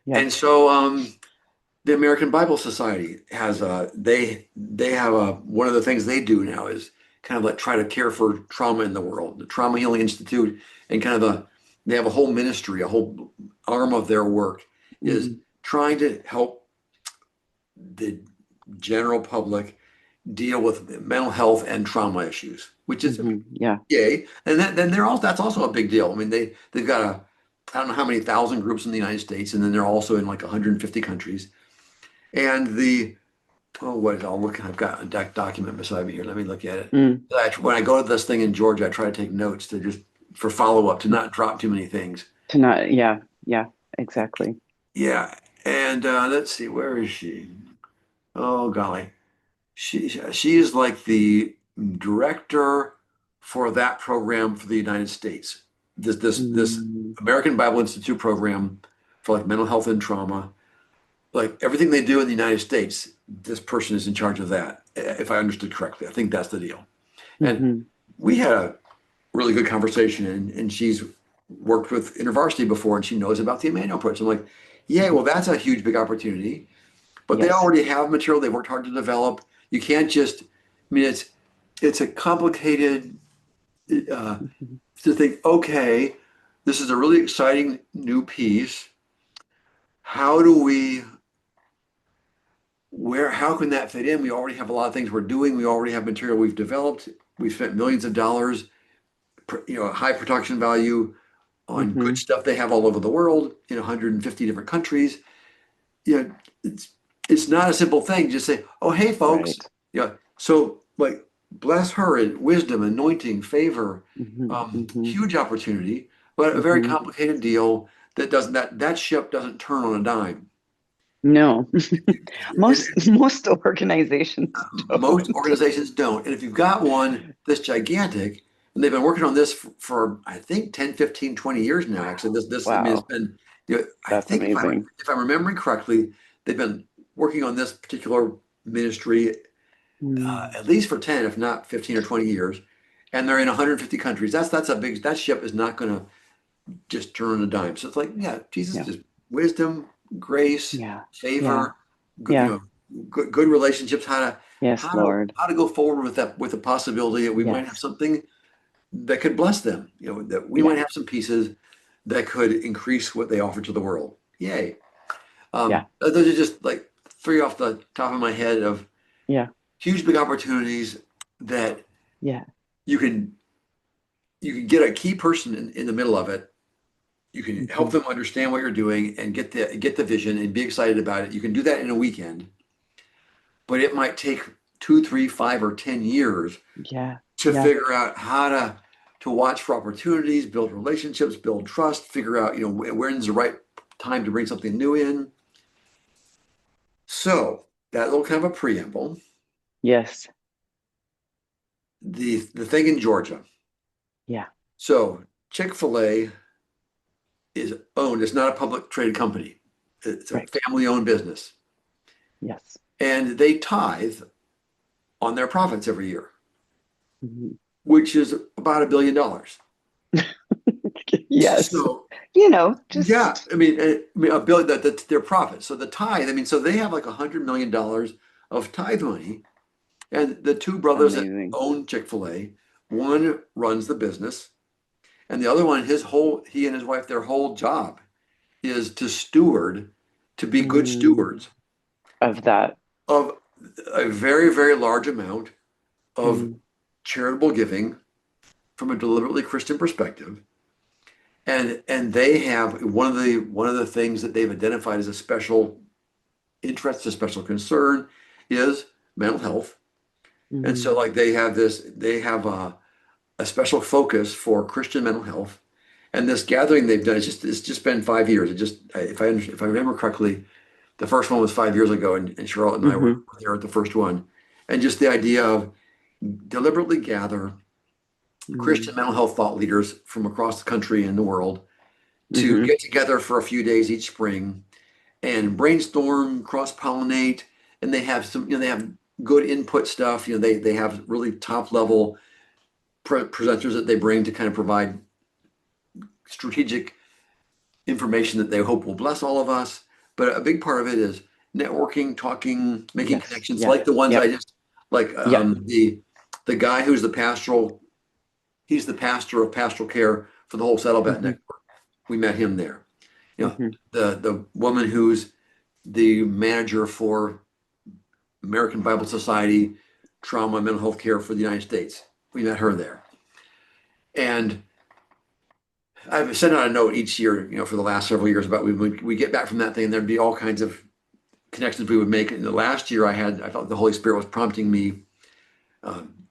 Yeah. And so the American Bible Society has they have a one of the things they do now is kind of like try to care for trauma in the world. The Trauma Healing Institute and kind of they have a whole ministry, a whole arm of their work is Hmm. trying to help the general public deal with mental health and trauma issues, which is Yeah. yay. And then that's also a big deal. I mean, they've got I don't know how many thousand groups in the United States, and then they're also in like 150 countries. And what is I'll look. I've got a document beside me here. Let me look at it. Mm. When I go to this thing in Georgia, I try to take notes to just for follow up to not drop too many things. To not, yeah, yeah, exactly. Yeah, and let's see, where is she? Oh golly, she is like the director for that program for the United States. This Mm. American Bible Institute program for like mental health and trauma. Like everything they do in the United States, this person is in charge of that, if I understood correctly. I think that's the deal. And Hmm. we had a really good conversation, and she's worked with InterVarsity before, and she knows about the Immanuel Approach. I'm like, yeah, well, that's a huge, big opportunity. But they Yes. already have material they worked hard to develop. You can't just, I mean, it's a complicated uh, Mhm. to think, okay, this is a really exciting new piece. How do we how can that fit in? We already have a lot of things we're doing. We already have material we've developed. We've spent millions of dollars, high production value on good Hmm. stuff they have all over the world in 150 different countries. You know, it's it's not a simple thing. Just say, oh, hey, folks. Right. So like bless her in wisdom, anointing, favor, Hmm. huge opportunity, but a very Hmm. complicated deal that doesn't that ship doesn't turn on a dime. No, And most organizations most don't. organizations don't. And if you've got one this gigantic, and they've been working on this for I think 10, 15, 20 years now, actually. I mean, it's Wow, been, I that's think amazing. if I'm remembering correctly, they've been working on this particular ministry Mm. at least for 10, if not 15 or 20 years. And they're in 150 countries. That's a big, that ship is not going to just turn on a dime. So it's like, yeah, Jesus, Yeah, just wisdom, grace, yeah, yeah, favor, good, yeah. good relationships, Yes, Lord. how to go forward with that, with the possibility that we might have Yes. something that could bless them. That we Yeah, might have some pieces that could increase what they offer to the world. Yay. yeah, Those are just like three off the top of my head of yeah, huge, big opportunities that yeah. you can you can get a key person in the middle of it. You can help Hmm. them understand what you're doing and get the vision and be excited about it. You can do that in a weekend, but it might take 2, 3, 5, or 10 years Yeah, to yeah. figure out how to watch for opportunities, build relationships, build trust, figure out when's the right time to bring something new in. So that little kind of a preamble. Yes. The thing in Georgia. Yeah. So Chick-fil-A is owned. It's not a public traded company. It's a Right. family owned business, Yes. and they tithe on their profits every year, Mhm. which is about $1 billion. Yes. So yeah, Just I mean a billion that's their profit. So the tithe, I mean, so they have like $100 million of tithe money, and the two brothers that amazing. own Chick-fil-A, one runs the business, and the other one, he and his wife, their whole job is to be good Mm, stewards of that. of a very, very large amount of Mm, charitable giving from a deliberately Christian perspective. And they have one of the things that they've identified as a special interest, a special concern is mental health. And so mm, like they have a special focus for Christian mental health. And this gathering they've done, it's just been 5 years. If I remember correctly, the first one was 5 years ago, and Charlotte and I were hmm. there at the first one. And just the idea of deliberately gather Christian Mm, mental health thought leaders from across the country and the world to hmm. get together for a few days each spring and brainstorm, cross-pollinate, and they have they have good input stuff. They have really top level presenters that they bring to kind of provide strategic information that they hope will bless all of us. but a big part of it is networking, talking, making Yes. connections, Yeah. like the ones I Yep. just like. Yeah. The guy who's the pastoral, he's the pastor of pastoral care for the whole Saddleback Hmm. network. We met him there. You know, Hmm. the woman who's the manager for American Bible Society trauma and mental health care for the United States. We met her there. And I've sent out a note each year, for the last several years about we get back from that thing, and there'd be all kinds of connections we would make. And the last year I felt the Holy Spirit was prompting me.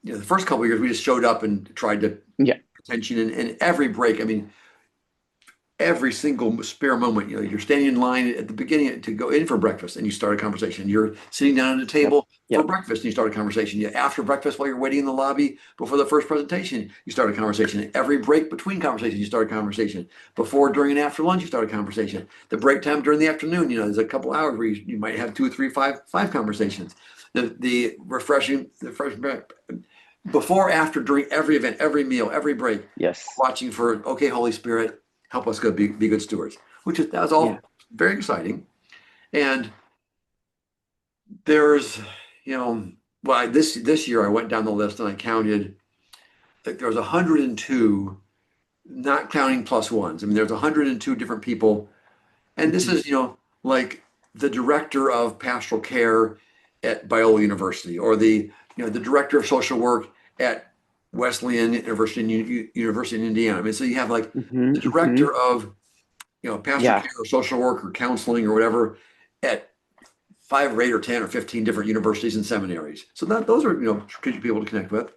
The first couple of years we just showed up and tried to Yeah. attention and every break. I mean, every single spare moment. You're standing in line at the beginning to go in for breakfast and you start a conversation. You're sitting down at a Yep. table for Yep. breakfast and you start a conversation. After breakfast, while you're waiting in the lobby before the first presentation, you start a conversation. Every break between conversations, you start a conversation. Before, during, and after lunch, you start a conveation. The break time during the afternoon, there's a couple hours where you might have two, three, five conversations. The refreshing, before, after, during every event, every meal, every break, Yes. watching for, okay, Holy Spirit, help us go be good stewards, that was Yeah. all very exciting. And there's, well, this year I went down the list and I counted, like there was 102, not counting plus ones. I mean, there's 102 different people. And this Hmm. is, like the director of pastoral care at Biola University, or the director of social work at Wesleyan University in Indiana. I mean, so you have like Hmm. the Hmm. director of pastoral Yeah. care or social work or counseling or whatever at 5 or 8 or 10 or 15 different universities and seminaries. So those are strategic people to connect with,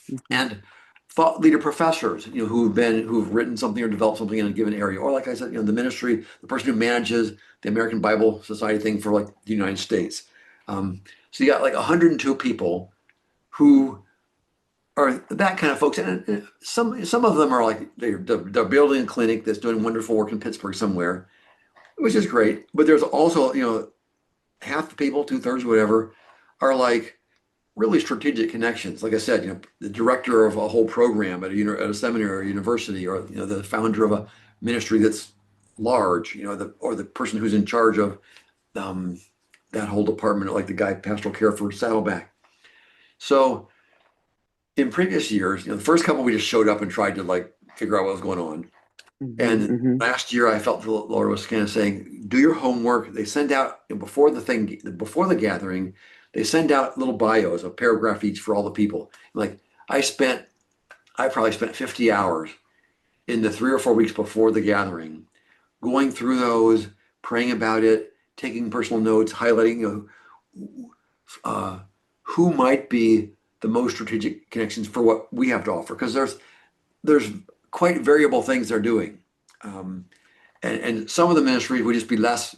Hmm. and thought leader professors who've written something or developed something in a given area, or like I said, the ministry, the person who manages the American Bible Society thing for like the United States. So you got like 102 people who are that kind of folks, and some of them are like they're building a clinic that's doing wonderful work in Pittsburgh somewhere, which is great. But there's also, half the people, 2/3, whatever, are like really strategic connections. Like I said, the director of a whole program at a seminary or a university, or the founder of a ministry that's large, or the person who's in charge of um, that whole department, like the guy pastoral care for Saddleback. So in previous years, the first couple we just showed up and tried to like figure out what was going on. Hmm. And Hmm. last year, I felt the Lord was kind of saying, "Do your homework." They send out before the gathering, they send out little bios, a paragraph each for all the people. Like I spent, I probably spent 50 hours in the 3 or 4 weeks before the gathering, going through those, praying about it, taking personal notes, highlighting, uh, who might be the most strategic connections for what we have to offer, because there's quite variable things they're doing. Um, and some of the ministries would just be less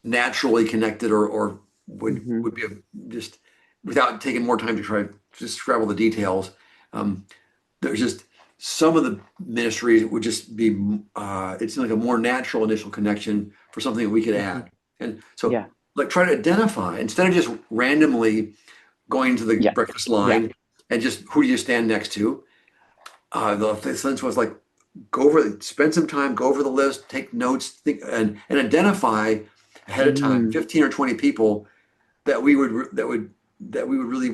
naturally connected, or Hmm. would be just without taking more time to try to describe all the details. Um, there's just some of the ministries would just be it's like a more natural initial connection for something that we could Hmm. add. And so Yeah. like try to identify instead of just randomly going to the Yeah. breakfast Yeah. line and just who do you stand next to. The sense was like spend some time, go over the list, take notes, think, and identify ahead of time Mm. 15 or 20 people that we would that we would really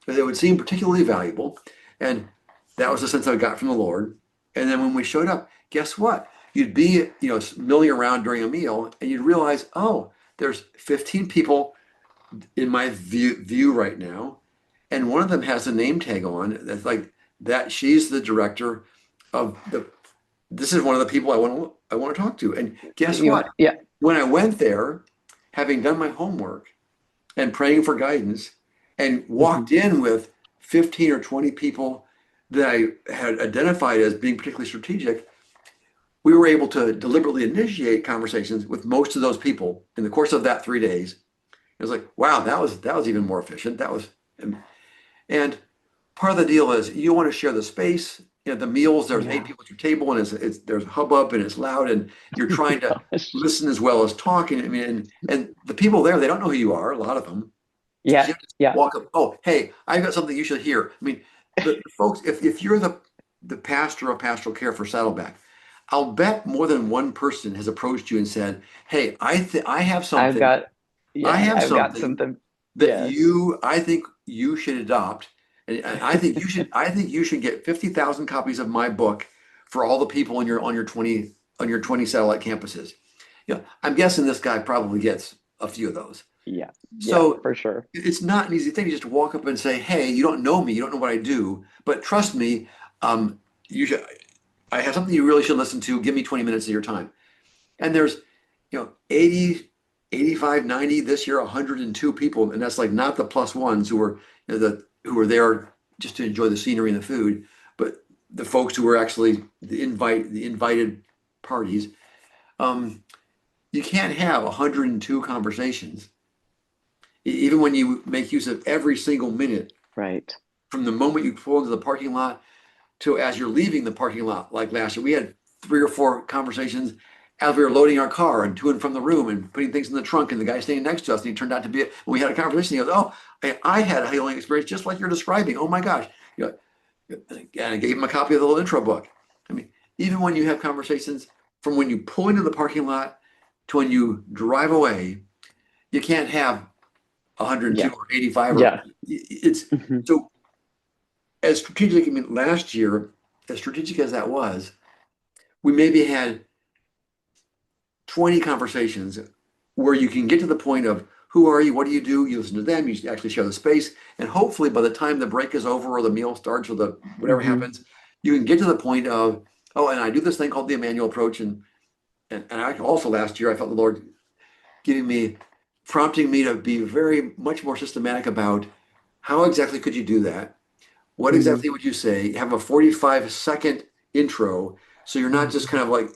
that would seem particularly valuable. And that was the sense I got from the Lord. And then when we showed up, guess what? You'd be milling around during a meal, and you'd realize, oh, there's 15 people in my view right now, and one of them has a name tag on that's like that. She's the director of the. This is one of the people I want to talk to. And guess You what? want? Yeah. When I went there, having done my homework and praying for guidance, and Hmm. walked in with 15 or 20 people that I had identified as being particularly strategic, we were able to deliberately initiate conversations with most of those people in the course of that 3 days. It was like, wow, that was even more efficient. And part of the deal is you want to share the space. The meals, there's 8 Yeah. people at your table, and there's hubbub and it's loud, and you're trying to Gosh. listen as well as talking. I mean, and the people there, they don't know who you are, a lot of them. So you Yeah. have to Yeah. walk up, oh, hey, I've got something you should hear. I mean, the folks, if you're the pastor of pastoral care for Saddleback, I'll bet more than one person has approached you and said, "Hey, I have I've something. got, I yeah, have I've got something something. that Yes. I think you should adopt, and I think you should get 50,000 copies of my book for all the people on your 20 satellite campuses." I'm guessing this guy probably gets a few of those. Yeah. Yeah, So for sure. it's not an easy thing to just walk up and say, "Hey, you don't know me, you don't know what I do, but trust me, um, you should. I have something you really should listen to. Give me 20 minutes of your time." And there's, 80, 85, 90 this year, 102 people, and that's like not the plus ones who were who were there just to enjoy the scenery and the food, but the folks who were actually the invited parties. Um, you can't have 102 conversations, even when you make use of every single minute Right. from the moment you pull into the parking lot to as you're leaving the parking lot. Like last year, we had 3 or 4 conversations as we were loading our car and to and from the room and putting things in the trunk. And the guy standing next to us, and he turned out to be, when we had a conversation, he goes, "Oh, I had a healing experience just like you're describing. Oh my gosh." And I gave him a copy of the little intro book. I mean, even when you have conversations from when you pull into the parking lot to when you drive away, you can't have 102 Yeah. or 85 or Yeah. it's Hmm. so as strategic. I mean, last year, as strategic as that was, we maybe had 20 conversations where you can get to the point of who are you, what do you do, you listen to them, you actually share the space, and hopefully by the time the break is over or the meal starts or the whatever Hmm. happens, you can get to the point of, oh, and I do this thing called the Immanuel Approach, and I also last year I felt the Lord giving me, prompting me to be very much more systematic about how exactly could you do that. What Hmm. exactly would you say? Have a 45-second intro, so you're not just Hmm. kind of like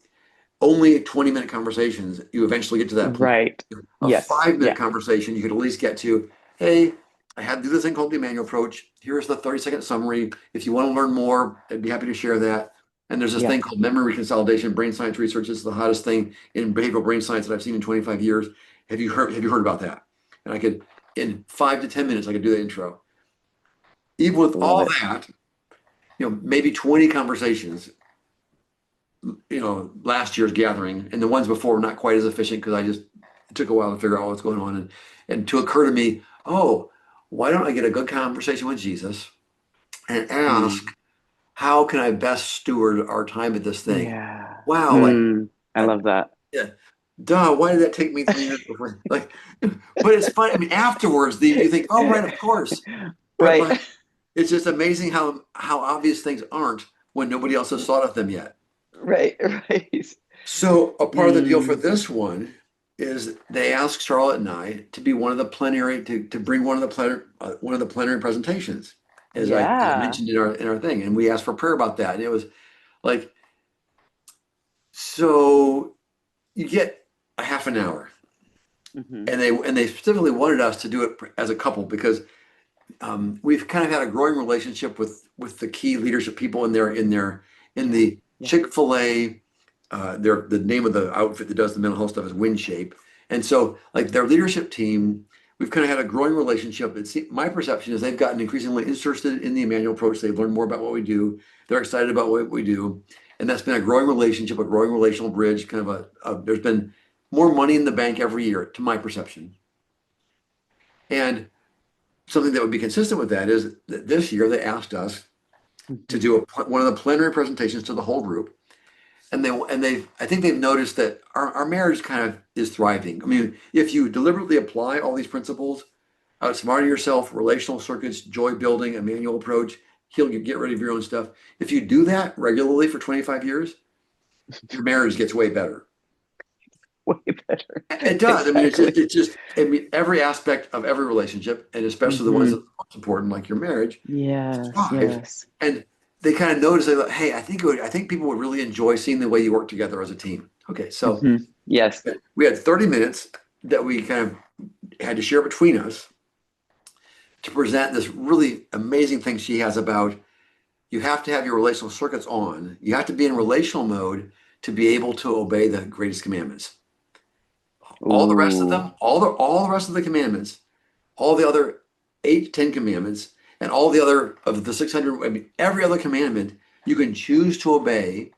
only 20-minute conversations. You eventually get to that point. Right. A Yes. 5-minute Yeah. conversation, you could at least get to, "Hey, I had to do this thing called the Emmanuel Approach. Here's the 30-second summary. If you want to learn more, I'd be happy to share that." And there's this Yeah. thing called memory reconsolidation, brain science research. This is the hottest thing in behavioral brain science that I've seen in 25 years. Have you heard about that? And I could, in 5 to 10 minutes, I could do the intro. Even with Love all it. that, maybe 20 conversations, last year's gathering, and the ones before were not quite as efficient because it took a while to figure out what's going on, and to occur to me, oh, why don't I get a good conversation with Jesus and ask, Mm. how can I best steward our time at this thing? Yeah. Wow, like, Mm. I uh, love that. yeah, duh, why did that take me 3 minutes before? Like, but it's fun. I mean, afterwards, you think, oh, right, of course. But Right. like, it's just amazing how obvious things aren't when nobody else has thought of them yet. Right. Right. So a part of the deal for Mm. this one is they asked Charlotte and I to be one of the plenary to bring one of the plenary presentations, as I Yeah. mentioned in our thing, and we asked for prayer about that, and it was like, so you get a half an hour, Hmm. and they specifically wanted us to do it as a couple because we've kind of had a growing relationship with the key leadership people in Yeah. the Yeah. Chick-fil-A. The name of the outfit that does the mental health stuff is WinShape, and so like their leadership team, we've kind of had a growing relationship. My perception is they've gotten increasingly interested in the Emmanuel Approach. They've learned more about what we do. They're excited about what we do, and that's been a growing relationship, a growing relational bridge. Kind of there's been more money in the bank every year, to my perception, and something that would be consistent with that is that this year they asked us to Hmm. do one of the plenary presentations to the whole group, and they I think they've noticed that our marriage kind of is thriving. I mean, if you deliberately apply all these principles, outsmarting yourself, relational circuits, joy building, a manual approach, heal you, get rid of your own stuff. If you do that regularly for 25 years, your marriage gets way better. Way better. It does. I mean, Exactly. I mean, every aspect of every relationship, and especially the ones that Hmm. are most important, like your marriage, Yes. thrive. Yes. And they kind of notice, they like, hey, I think people would really enjoy seeing the way you work together as a team. Okay, so Hmm. Yes. we had 30 minutes that we kind of had to share between us to present this really amazing thing she has about, you have to have your relational circuits on. You have to be in relational mode to be able to obey the greatest commandments. All the rest of Ooh. them, all the rest of the commandments, all the other 8 to 10 commandments, and all the other of the 600, I mean, every other commandment you can choose to obey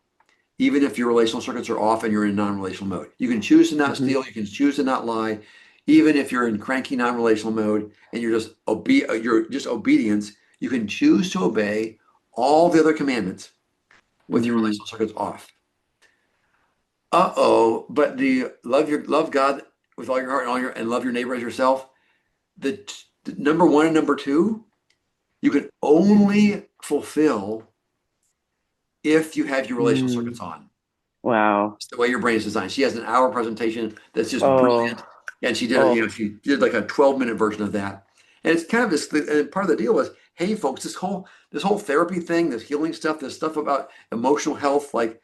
even if your relational circuits are off and you're in non-relational mode. You can choose to not steal, you can choose to not lie, even if you're in cranky non-relational mode and you're just obedience, you can choose to obey all the other commandments with your relational circuits off. But the love God with all your heart and love your neighbor as yourself. The number one and number two, you can only fulfill if you have your relational circuits on. Wow. It's the way your brain is designed. She has an hour presentation that's just Oh. brilliant, and she did she did like a 12-minute version of that. And it's kind of this. And part of the deal was, hey, folks, this whole therapy thing, this healing stuff, this stuff about emotional health, like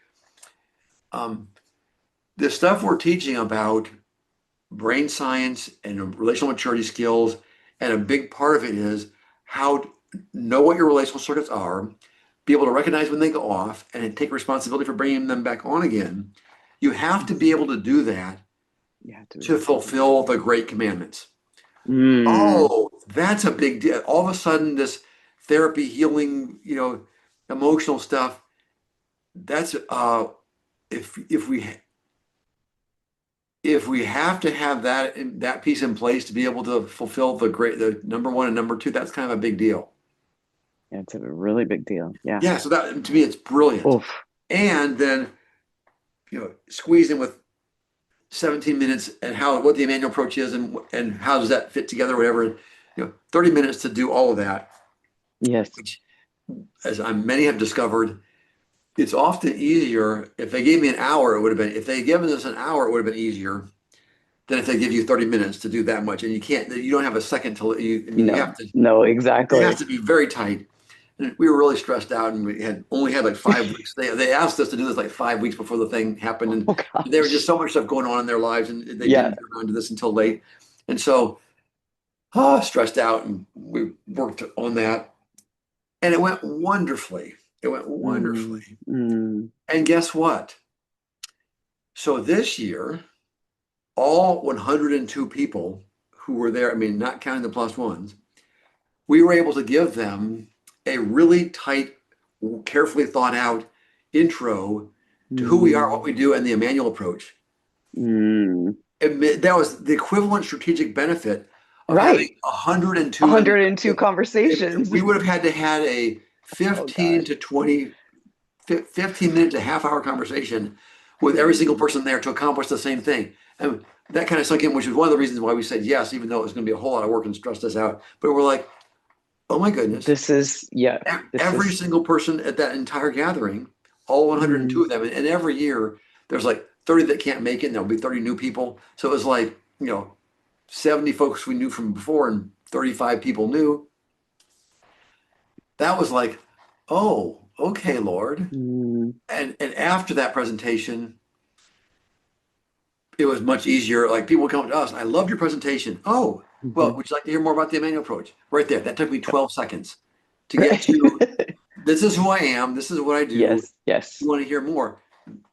the stuff we're teaching about brain science and relational maturity skills, and a big part of it is how to know what your relational circuits are, be able to recognize when they go off, and take responsibility for bringing them back on again. You have to be able to do that to fulfill the great commandments. Oh, that's a big deal. All of a sudden, this therapy, healing, emotional stuff, that's if we have to have that piece in place to be able to fulfill the number one and number two, that's kind of a big deal. Yeah, it's a really big deal. Yeah. Yeah. So that, to me, it's brilliant. Oof. And then, squeeze in with 17 minutes and what the Immanuel Approach is and how does that fit together, whatever, 30 minutes to do all of that. Yes. Which, as many have discovered, it's often easier. If they gave me an hour, if they had given us an hour, it would have been easier than if they give you 30 minutes to do that much. And you don't have a second to, you have to. No, exactly. It has to be very tight. And we were really stressed out, and we only had like 5 weeks. They asked us to do this like 5 weeks before the thing happened, and there was just so much stuff going on in their lives, and they didn't get around to this until late. And so, stressed out, and we worked on that, and it went wonderfully. And guess what? So this year, all 102 people who were there, not counting the plus ones, we were able to give them a really tight, carefully thought out intro to who we are, what we do, and the Immanuel Approach. That was the equivalent strategic benefit of having 102 conversations. We would have had to have a 15 to 20, 15 minute to half hour conversation with every single person there to accomplish the same thing. And that kind of sunk in, which is one of the reasons why we said yes, even though it was going to be a whole lot of work and stressed us out. But we're like, oh my goodness. Every single person at that entire gathering, all 102 of them. And every year there's like 30 that can't make it, and there'll be 30 new people. So it was like, 70 folks we knew from before and 35 people new. That was like, oh, okay, Lord. And after that presentation, it was much easier. Like, people would come to us, I loved your presentation. Oh, well, would you like to hear more about the Immanuel Approach? Right there. That took me 12 seconds to get to, this is who I am. This is what I do. Yes. You want to hear more?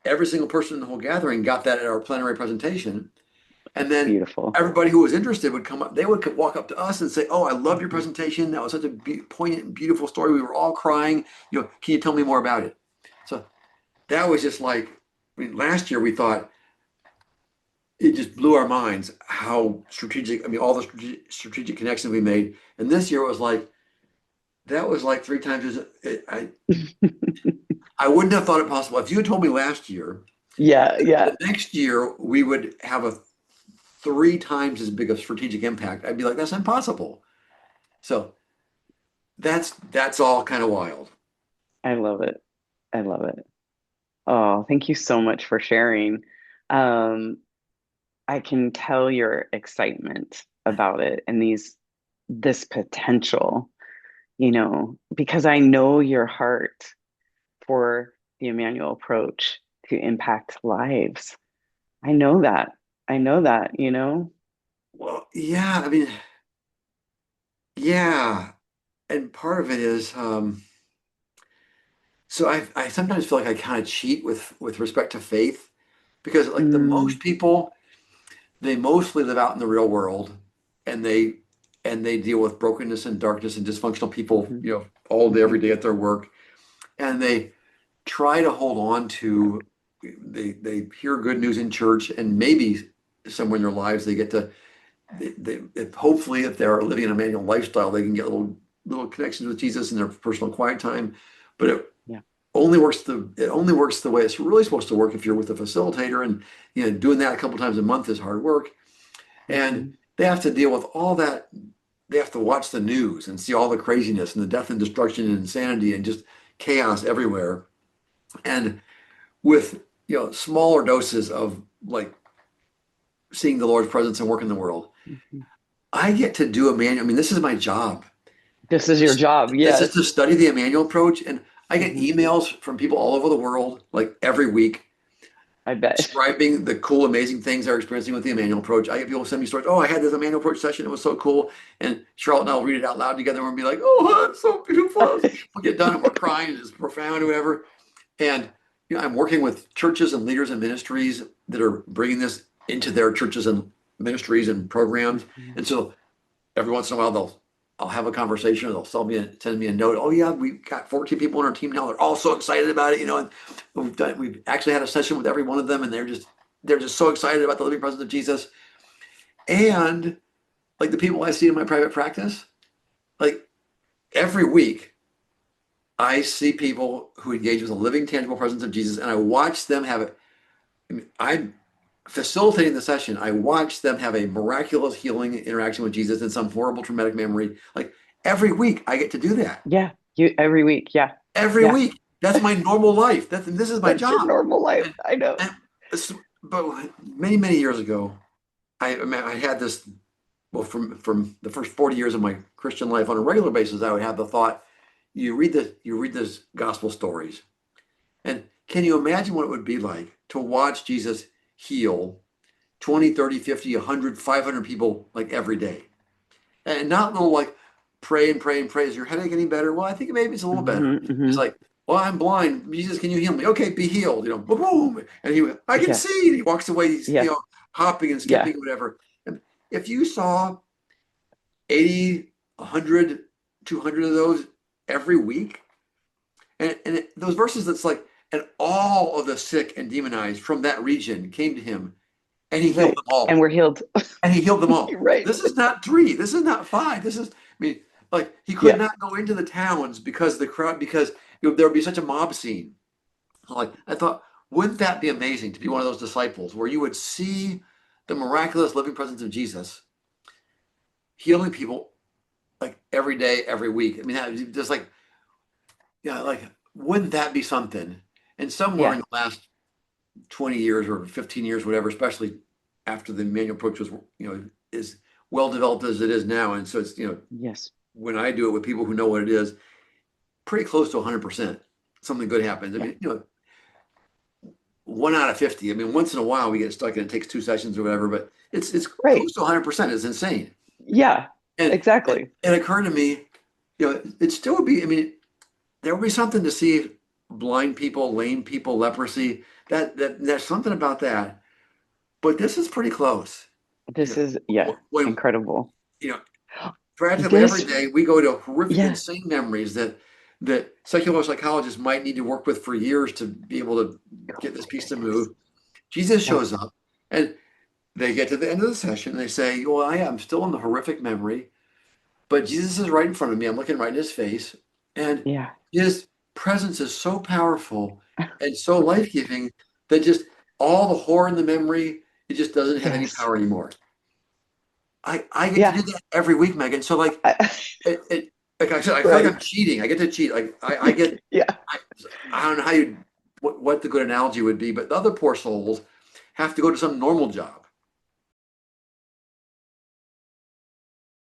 Every single person in the whole gathering got that at our plenary presentation. And then everybody who was interested would come up. They would walk up to us and say, oh, I loved your presentation. That was such a poignant and beautiful story. We were all crying. Can you tell me more about it? So that was just like, last year we thought, it just blew our minds how strategic, all the strategic connections we made. And this year it was like, that was like 3 times I wouldn't have thought it possible. If you had told me last year, the next year we would have a 3 times as big of strategic impact, I'd be like, that's impossible. So that's all kind of wild. I love it. Oh, thank you so much for sharing. I can tell your excitement about it and this potential, because I know your heart for the Immanuel Approach to impact lives. I know that. Well, yeah, yeah. And part of it is, so I sometimes feel like I kind of cheat with respect to faith, because like the most people, they mostly live out in the real world, and they deal with brokenness and darkness and dysfunctional people, all day, every day at their work. And try to hold on to, they hear good news in church, and maybe somewhere in their lives they get to, hopefully if they're living an Emmanuel lifestyle, they can get little connections with Jesus in their personal quiet time. But Yeah. it only works the way it's really supposed to work if you're with a facilitator, and doing that a couple times a month is hard work. And they have to deal with all that. They have to watch the news and see all the craziness and the death and destruction and insanity and just chaos everywhere. And with smaller doses of like seeing the Lord's presence and work in the world, I get to do Emmanuel. I mean, this is my job. This is your job. This is Yes. to study the Immanuel Approach, and I get emails from people all over the world, like every week, I bet. describing the cool, amazing things they're experiencing with the Immanuel Approach. I get people send me stories. Oh, I had this Immanuel Approach session. It was so cool. And Charlotte and I will read it out loud together, and we'll be like, oh, that's so beautiful. We'll get done and we're crying, and it's profound or whatever. And I'm working with churches and leaders and ministries that are bringing this into their churches and ministries and programs. And so every once in a while, I'll have a conversation, or they'll send me a note. Oh yeah, we've got 14 people on our team now. They're all so excited about it, and we've actually had a session with every one of them, and they're just so excited about the living presence of Jesus. And like the people I see in my private practice, like every week, I see people who engage with the living, tangible presence of Jesus, and I watch them have it. I'm facilitating the session. I watch them have a miraculous healing interaction with Jesus in some horrible traumatic memory. Like every week, I get to do that. Yeah. Every week. Yeah. Every week. That's my normal life. This is my That's your job. normal life. I know. But many, many years ago, I had this. Well, from the first 40 years of my Christian life, on a regular basis, I would have the thought: you read this gospel stories, and can you imagine what it would be like to watch Jesus heal 20, 30, 50, 100, 500 people like every day? And not little like pray and pray and pray. Is your headache any better? Well, I think maybe it's a little better. It's like, well, I'm blind. Jesus, can you heal me? Okay, be healed. Boom, boom. And I can see. And he walks away. He's hopping and skipping, whatever. And if you saw 80, 100, 200 of those every week, and those verses that's like, and all of the sick and demonized from that region came to him, and he healed them all. And we're healed. And he healed them all. Right. This is not 3. This is not 5. This is, like he could not go into the towns because there would be such a mob scene. Like I thought, wouldn't that be amazing to be one of those disciples where you would see the miraculous living presence of Jesus healing people like every day, every week? I mean, that just like, like wouldn't that be something? And somewhere in the last 20 years or 15 years, whatever, especially after the Immanuel Approach was, as well developed as it is now. And so it's, yes, when I do it with people who know what it is, pretty close to 100%, something good happens. I mean, 1 out of 50. I mean, once in a while we get stuck and it takes 2 sessions or whatever, but it's close to 100%. It's insane. Yeah, and exactly. It occurred to me, it still would be, I mean, there would be something to see blind people, lame people, leprosy. That there's something about that. But this is pretty close. This is incredible. Practically every day we go to horrific, insane memories that secular psychologists might need to work with for years to be able to get this piece to move. Jesus shows up, and they get to the end of the session, and they say, well, I'm still in the horrific memory, but Jesus is right in front of me. I'm looking right in his face, and his presence is so powerful and so life-giving that just all the horror in the memory, it just doesn't have any power anymore. I get to do that every week, Megan. So like, like I said, I feel like I'm cheating. I get to cheat. Like I get, I don't know what the good analogy would be, but the other poor souls have to go to some normal job.